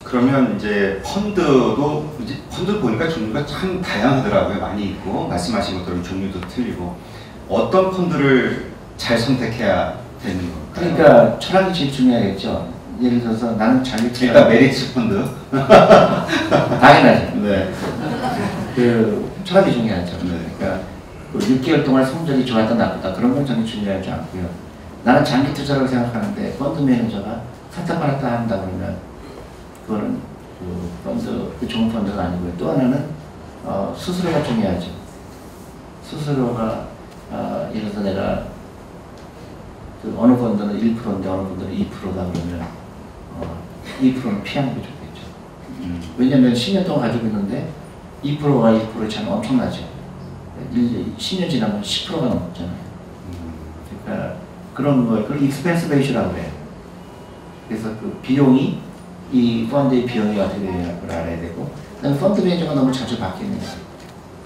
그러면 이제 펀드 보니까 종류가 참 다양하더라고요. 많이 있고 말씀하신 것처럼 종류도 틀리고 어떤 펀드를 잘 선택해야 되는 걸까요? 그러니까 철학이 제일 중요하겠죠. 예를 들어서 나는 자기 투자 일단 메리츠 펀드 당연하죠. 네. 그 철학이 중요하죠. 네. 그러니까 6개월 동안 성적이 좋았다 나쁘다 그런 건 전혀 중요하지 않고요. 나는 장기 투자라고 생각하는데 펀드 매니저가 샀다 팔았다 한다 그러면 그거는 그 펀드, 그 좋은 펀드가 아니고요. 또 하나는 수수료가 중요하죠. 수수료가 예를 들어서 내가 그 어느 펀드는 1%인데 어느 펀드는 2%다 그러면 2%는 피하는 게 좋겠죠. 왜냐면 10년 동안 가지고 있는데 2%가 1%의 차이는 엄청나죠. 10년 지나면 10%가 넘잖아요. 그러니까 그런 거예요. 그걸 익스펜스 베이스라고 해요. 그래서 그 비용이 이 펀드의 비용이 어떻게 되냐를 알아야 되고, 그다음에 펀드 매니저가 너무 자주 바뀌는 거예요.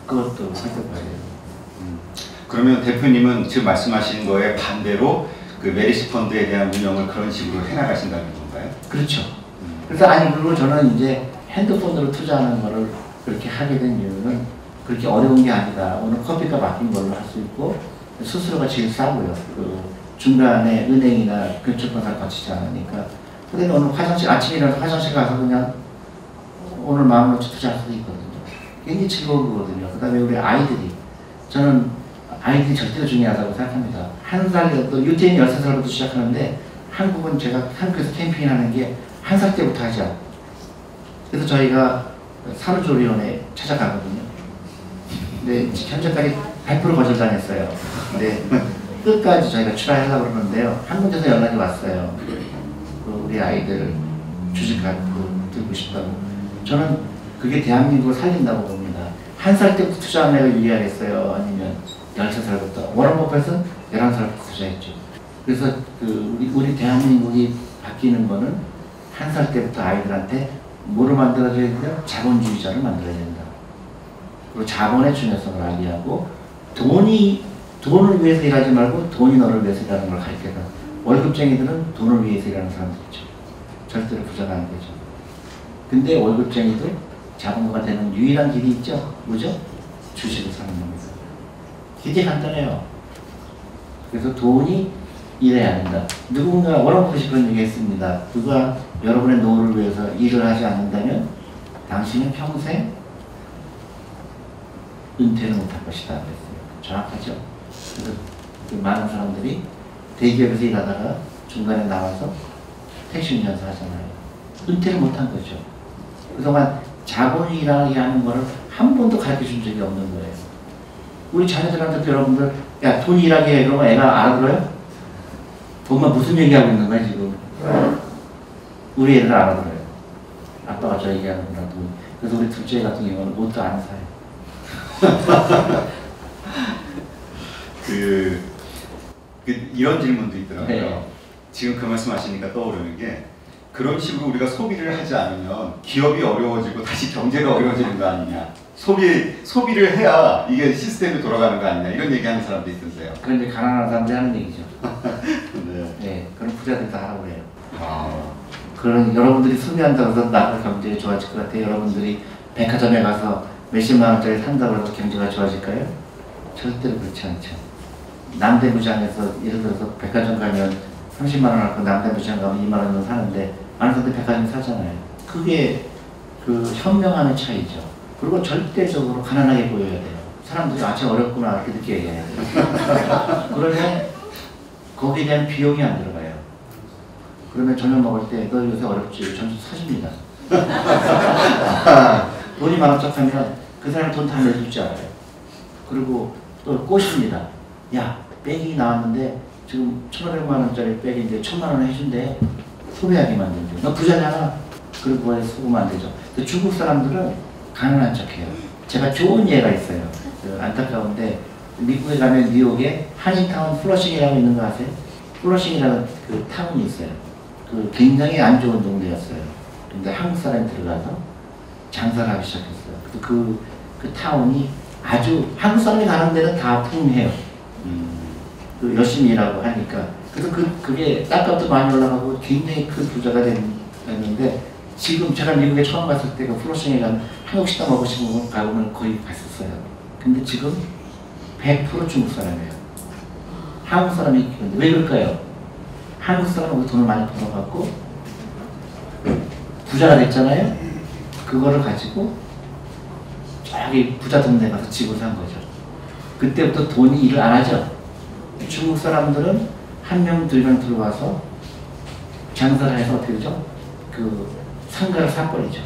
그것도 살펴봐야 돼요. 그러면 대표님은 지금 말씀하시는 거에 반대로 그 메리츠 펀드에 대한 운영을 그런 식으로 해나가신다는 건가요? 그렇죠. 그래서 그리고 저는 이제 핸드폰으로 투자하는 거를 그렇게 하게 된 이유는 그렇게 어려운 게 아니다. 오늘 커피가 바뀐 걸로 할 수 있고 수수료가 제일 싸고요. 그 중간에 은행이나 근처권을 거치지 않으니까. 그다음에 오늘 아침에 일어나서 화장실 가서 그냥 오늘 마음을 투자할 수도 있거든요. 굉장히 즐거운 거거든요. 그다음에 우리 아이들이, 저는 아이들이 절대로 중요하다고 생각합니다. 한 살, 또 유태인 13살부터 시작하는데 한국은 제가 한국에서 캠핑 하는 게 한 살 때부터 하죠. 그래서 저희가 산후조리원에 찾아가거든요. 근데 현재까지 100% 거절당했어요. 근데 끝까지 저희가 출하하려고 그러는데요. 한 군데서 연락이 왔어요. 우리 아이들 주식가지고 들고 싶다고. 저는 그게 대한민국을 살린다고 봅니다. 한 살 때부터 투자하는 애가 유리하겠어요? 아니면 13살부터? 워런 버핏은 11살부터 투자했죠. 그래서 우리 대한민국이 바뀌는 거는 한 살 때부터 아이들한테 뭐를 만들어줘야 된다? 자본주의자를 만들어야 된다. 그리고 자본의 중요성을 알리하고 돈을 위해서 일하지 말고 돈이 너를 위해서 일하는 걸 가르쳐라. 월급쟁이들은 돈을 위해서 일하는 사람들이죠. 절대로 부자가 안 되죠. 근데 월급쟁이도 자본가가 되는 유일한 길이 있죠. 뭐죠? 주식을 사는 겁니다. 되게 간단해요. 그래서 돈이 일해야 한다. 누군가 워런 버핏이 그런 얘기 했습니다. 누가 여러분의 노후를 위해서 일을 하지 않는다면 당신은 평생 은퇴를 못할 것이다. 그랬어요. 정확하죠? 그래서 많은 사람들이 대기업에서 일하다가 중간에 나와서 택시 운전사 하잖아요. 은퇴를 못한 거죠. 그동안 자본이 일하게 하는 거를 한 번도 가르쳐 준 적이 없는 거예요. 우리 자녀들한테도 여러분들, 야, 돈 일하게 해. 그러면 애가 알아들어요? 엄마 무슨 얘기하고 있는 거야, 지금? 우리 애들 알아들어요. 아빠가 저 얘기하는구나, 돈. 그래서 우리 둘째 같은 경우는 옷도 안 사요. 이런 질문도 있더라고요. 네. 지금 그 말씀 하시니까 떠오르는 게, 그런 식으로 우리가 소비를 하지 않으면 기업이 어려워지고 다시 경제가 어려워지는 거 아니냐. 소비를 해야 이게 시스템이 돌아가는 거 아니냐. 이런 얘기하는 사람도 있던데요. 그건 이제 가난한 사람들이 하는 얘기죠. 네. 네, 그런 부자들 다 하라고 해요. 아. 그런 여러분들이 소비한다고 해서 나라 경제가 좋아질 것 같아요. 여러분들이 백화점에 가서 몇십만 원짜리 산다고 해서 경제가 좋아질까요? 절대로 그렇지 않죠. 남대무장에서 예를 들어서 백화점 가면 30만 원 갖고 남대무장 가면 2만 원은 사는데 많은 사람들이 백화점 사잖아요. 그게 그 현명함의 차이죠. 그리고 절대적으로 가난하게 보여야 돼요. 사람들이 아주 어렵구나 이렇게 늦게 얘기해야 돼요. 그러면 거기에 대한 비용이 안 들어가요. 그러면 저녁 먹을 때 너 요새 어렵지? 점수 사줍니다. 돈이 많아 척하면 그 사람이 돈 다 내줄 줄 알아요. 그리고 또 꼬십니다. 야, 백이 나왔는데 지금 1,500만 원짜리 백인데 1,000만 원 해준대. 소비하게 만든대. 너 부자잖아. 그리고 그거에 속으면 안 되죠. 중국 사람들은 가난한 척해요. 제가 좋은 예가 있어요. 안타까운데 미국에 가면 뉴욕에 한인타운 플러싱이라고 있는 거 아세요? 플러싱이라는 그 타운이 있어요. 그 굉장히 안 좋은 동네였어요. 근데 한국 사람이 들어가서 장사를 하기 시작했어요. 그래서 그 타운이 아주 한국 사람이 가는 데는 다 풍해요. 그 열심히 일하고 하니까. 그래서 그게 땅값도 많이 올라가고 굉장히 큰 부자가 됐는데 지금 제가 미국에 처음 갔을 때 그 플로싱에 가면 한국 식당 먹고 싶은 가보면 거의 갔었어요. 근데 지금 100% 중국 사람이에요. 한국 사람이 있는데 왜 그럴까요? 한국 사람은 돈을 많이 벌어갖고 부자가 됐잖아요. 그거를 가지고 저기 부자 동네 가서 집을 산 거죠. 그때부터 돈이 일을 안 하죠. 중국 사람들은 한 명, 두 명 들어와서 장사를 해서 어떻게 되죠? 그 상가를 사버리죠.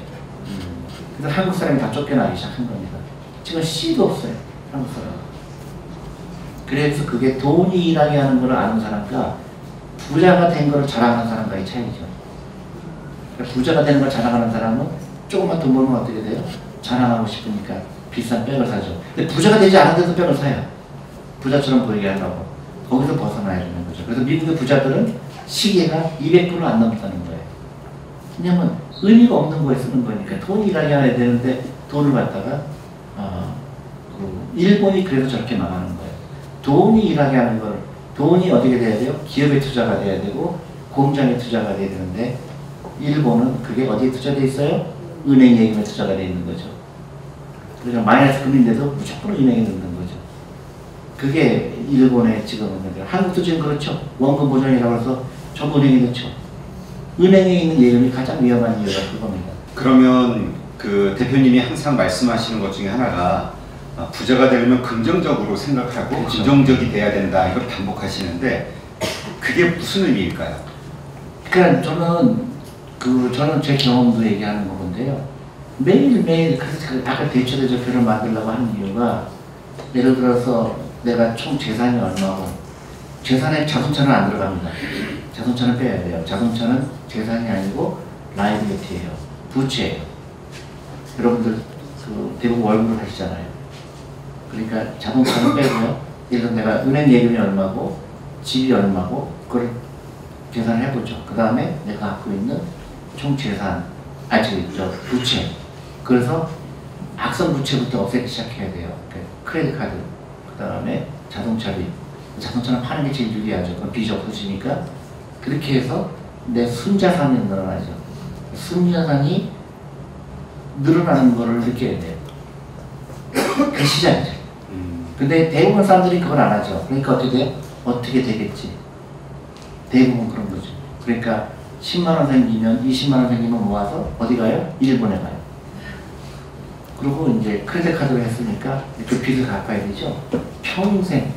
그래서 한국 사람이 다 쫓겨나기 시작한 겁니다. 지금 C도 없어요. 한국 사람. 그래서 그게 돈이 일하게 하는 걸 아는 사람과 부자가 된 걸 자랑하는 사람과의 차이죠. 그러니까 부자가 되는 걸 자랑하는 사람은 조금만 돈 벌면 어떻게 돼요? 자랑하고 싶으니까 비싼 백을 사죠. 근데 부자가 되지 않은데도 백을 사요. 부자처럼 보이게 하려고. 거기서 벗어나야 되는 거죠. 그래서 미국의 부자들은 시계가 200불을 안 넘다는 거예요. 왜냐면 의미가 없는 거에 쓰는 거니까 돈이 일하게 해야 되는데 돈을 갖다가 일본이 그래서 저렇게 망하는 거예요. 돈이 일하게 하는 걸 돈이 어떻게 돼야 돼요? 기업에 투자가 돼야 되고 공장에 투자가 돼야 되는데 일본은 그게 어디에 투자돼 있어요? 은행 예금에 투자가 돼 있는 거죠. 그래서 마이너스 금리인데도 무조건 은행에 넣는 거죠. 그게 일본의 지금 있는데 한국도 지금 그렇죠. 원금 보존이라고 해서 전부 은행에 넣죠. 은행에 있는 예금이 가장 위험한 이유가 그겁니다. 그러면 그 대표님이 항상 말씀하시는 것 중에 하나가 부자가 되려면 긍정적으로 생각하고 그렇죠. 긍정적이 돼야 된다 이걸 반복하시는데 그게 무슨 의미일까요? 그러니까 저는 제 경험도 얘기하는 건데요. 매일매일 그래서 아까 대처대조표를 만들려고 하는 이유가 예를 들어서 내가 총 재산이 얼마고 재산에 자동차는 안 들어갑니다. 자동차는 빼야 돼요. 자동차는 재산이 아니고 라이빌리티예요. 부채예요. 여러분들 그 대부분 월급을 하시잖아요. 그러니까 자동차는 빼고요. 예를 들어 내가 은행 예금이 얼마고 집이 얼마고 그걸 계산을 해보죠. 그 다음에 내가 갖고 있는 총 재산, 부채. 그래서 악성 부채부터 없애기 시작해야 돼요. 크레딧 카드, 그 다음에 자동차비. 자동차는 파는 게 제일 유리하죠. 그럼 빚이 없어지니까. 그렇게 해서 내 순자산이 늘어나죠. 순자산이 늘어나는 거를 느껴야 돼요. 그 시작이죠. 근데 대부분 사람들이 그걸 안 하죠. 그러니까 어떻게 돼요? 어떻게 되겠지? 대부분 그런 거죠. 그러니까 10만원 생기면 20만원 생기면 모아서 어디 가요? 일본에 가요. 그리고 이제 크레딧 카드를 했으니까 그 빚을 갚아야 되죠. 평생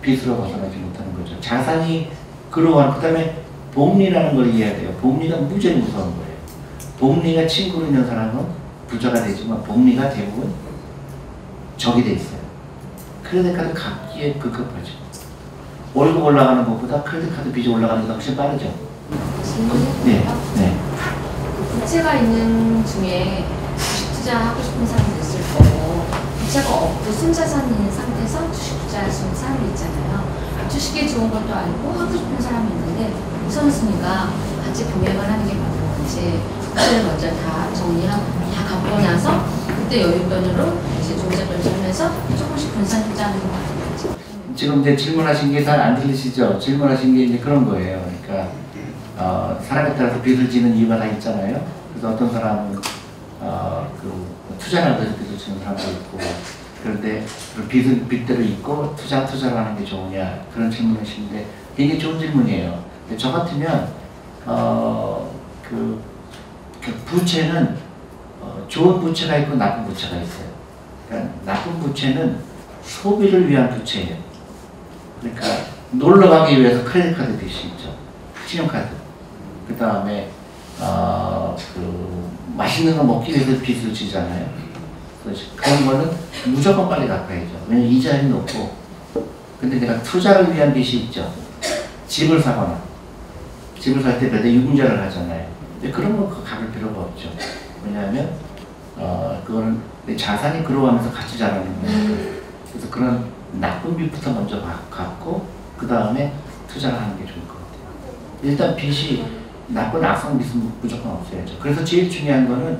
빚으로 벗어나지 못하는 거죠. 자산이 그러한 그 다음에 복리라는 걸 이해해야 돼요. 복리가 무지하게 무서운 거예요. 복리가 친구로 있는 사람은 부자가 되지만 복리가 대부분 적이 돼 있어요. 크레딧 카드 갚기에 급급하죠. 월급 올라가는 것보다 크레딧 카드 빚이 올라가는 게 훨씬 빠르죠. 네. 부채가 있는 중에 주식 투자하고 싶은 사람도 있을 거고 부채가 없고 순자산 있는 상태에서 주식 투자할 수 있는 사람이 있잖아요. 주식이 좋은 것도 알고 하고 싶은 사람이 있는데 우선순위가 같이 병행을 하는 게 맞는 건지 부채를 먼저 다 정리하고 다 갚고 나서 그때 여윳돈으로 이제 종잣돈 살면서 조금씩 분산 투자하는 게 맞는 건지. 지금 이제 질문하신 게 잘 안 들리시죠? 질문하신 게 이제 그런 거예요. 그러니까 사람에 따라서 빚을 지는 이유가 다 있잖아요. 그래서 어떤 사람은 그 투자를 해서 빚을 지는 사람도 있고 그런데 빚대로 있고 투자를 하는 게 좋으냐 그런 질문이신데 되게 좋은 질문이에요. 근데 저 같으면 그 부채는 좋은 부채가 있고 나쁜 부채가 있어요. 그러니까 나쁜 부채는 소비를 위한 부채예요. 그러니까 놀러 가기 위해서 크레딧 카드 빚이 있죠. 신용카드. 그 다음에 그 맛있는 거 먹기 위해서 빚을 지잖아요. 그런 거는 무조건 빨리 갚아야죠. 왜냐면 이자율이 높고. 근데 내가 투자를 위한 빚이 있죠. 집을 사거나 집을 살 때 매달 유금자를 하잖아요. 근데 그런 거 갚을 필요가 없죠. 왜냐하면 그거는 내 자산이 그러면서 같이 자라는 거예요. 그래서 그런 나쁜 빚부터 먼저 갚고 그 다음에 투자를 하는 게 좋을 것 같아요. 일단 빚이 나쁜 악성 빚은 무조건 없어야죠. 그래서 제일 중요한 거는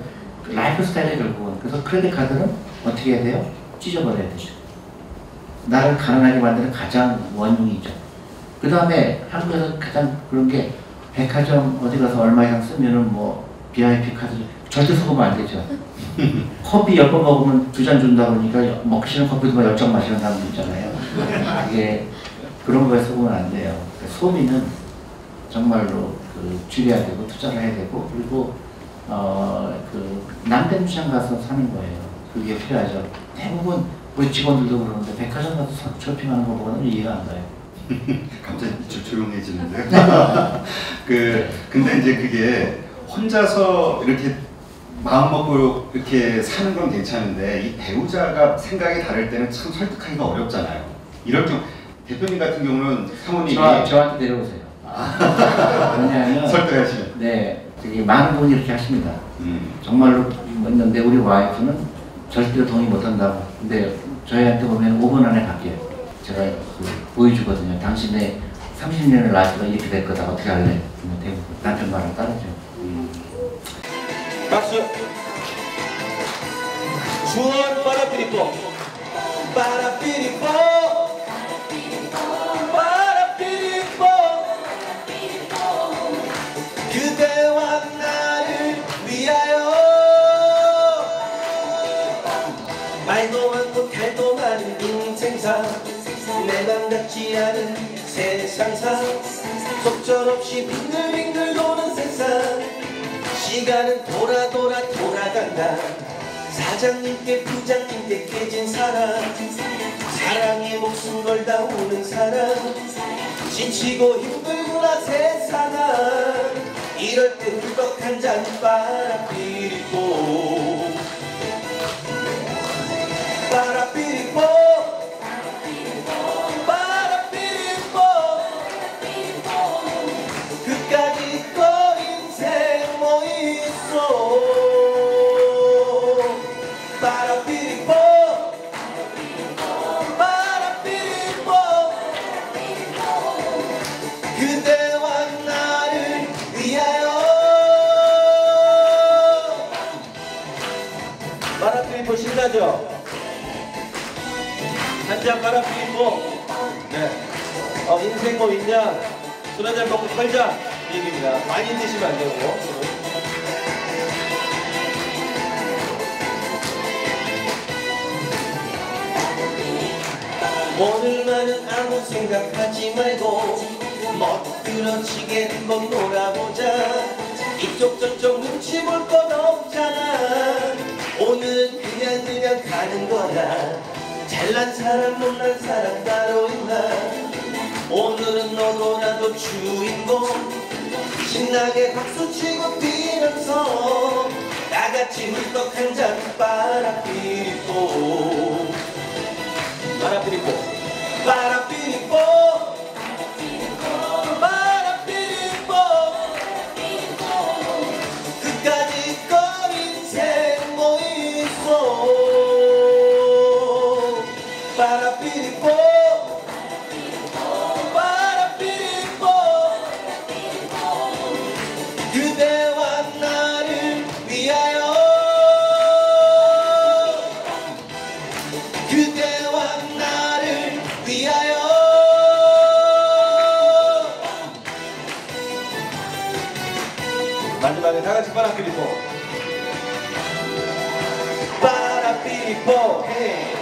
라이프 스타일의 결국은. 그래서 크레딧 카드는 어떻게 해야 돼요? 찢어버려야 되죠. 나를 가난하게 만드는 가장 원흉이죠. 그 다음에 한국에서 가장 그런 게 백화점 어디 가서 얼마 이상 쓰면은 뭐 VIP 카드 절대 속으면 안 되죠. 커피 10번 먹으면 2잔 준다 그러니까 먹기 싫은 커피도 10잔 마시는 사람도 있잖아요. 그게 그런 거에 속으면 안 돼요. 그러니까 소비는 정말로 줄여야 되고 투자를 해야 되고 그리고 남된 시장 가서 사는 거예요. 그게 필요하죠. 대부분 우리 직원들도 그러는데 백화점 가서 쇼핑하는 거 보고는 이해가 안 가요. 갑자기 조용해지는데. 근데 이제 그게 혼자서 이렇게 마음 먹고 이렇게 사는 건 괜찮은데 이 배우자가 생각이 다를 때는 참 설득하기가 어렵잖아요. 이럴 경우 대표님 같은 경우는 사모님이 저한테 내려오세요. 왜냐하면 설득하시면. 네, 되게 많은 분이 이렇게 하십니다. 정말로 있는데 우리 와이프는 절대로 동의 못한다고. 근데 저희한테 보면 5분 안에 바뀌어요. 제가 보여주거든요. 당신의 30년의 라이프가 이렇게 될 거다. 어떻게 할래? 대부분 남편 말을 따르죠. 박수. 주원 빠라피리뽀 빠라피리뽀 빠라피리뽀 그대와 나를 위하여 말도 많고 탈도 많은 인생사 내 맘 같지 않은 세상사 속절없이 빙글빙글 도는 세상 시간은 돌아간다 사장님께 부장님께 깨진 사랑 사랑에 목숨 걸다 오는 사람 지치고 힘들구나 세상아 이럴 때 훌떡 한 잔 빠라피리뽀 빠라피리뽀 빠라피리뽀 그까짓 거 인생 뭐 있어 빠라피리뽀 빠라피리뽀 그대와 나를 위하여 빠라피리뽀 신나죠? 한잔 빠라피리뽀 네. 인생 뭐 있냐 술 한잔 먹고 털자 이 얘기입니다. 많이 드시면 안 되고 오늘만은 아무 생각하지 말고 멋들어지게 한번 놀아보자 이쪽 저쪽 눈치 볼 건 없잖아 오늘은 그냥 가는 거야 잘난 사람 못난 사람 따로 있나 오늘은 너도 나도 주인공 신나게 박수치고 뛰면서 다같이 훌떡 한 잔 빠라피리뽀 빠라피리뽀 빠라피리뽀 빠라피리뽀 그까짓 거 인생 뭐 있어 빠라피리뽀 빠라피리뽀 그대와 나를 위하여 그대와 나를 위하여 마지막에 다같이 빠라피리뽀 빠라피리뽀 헤이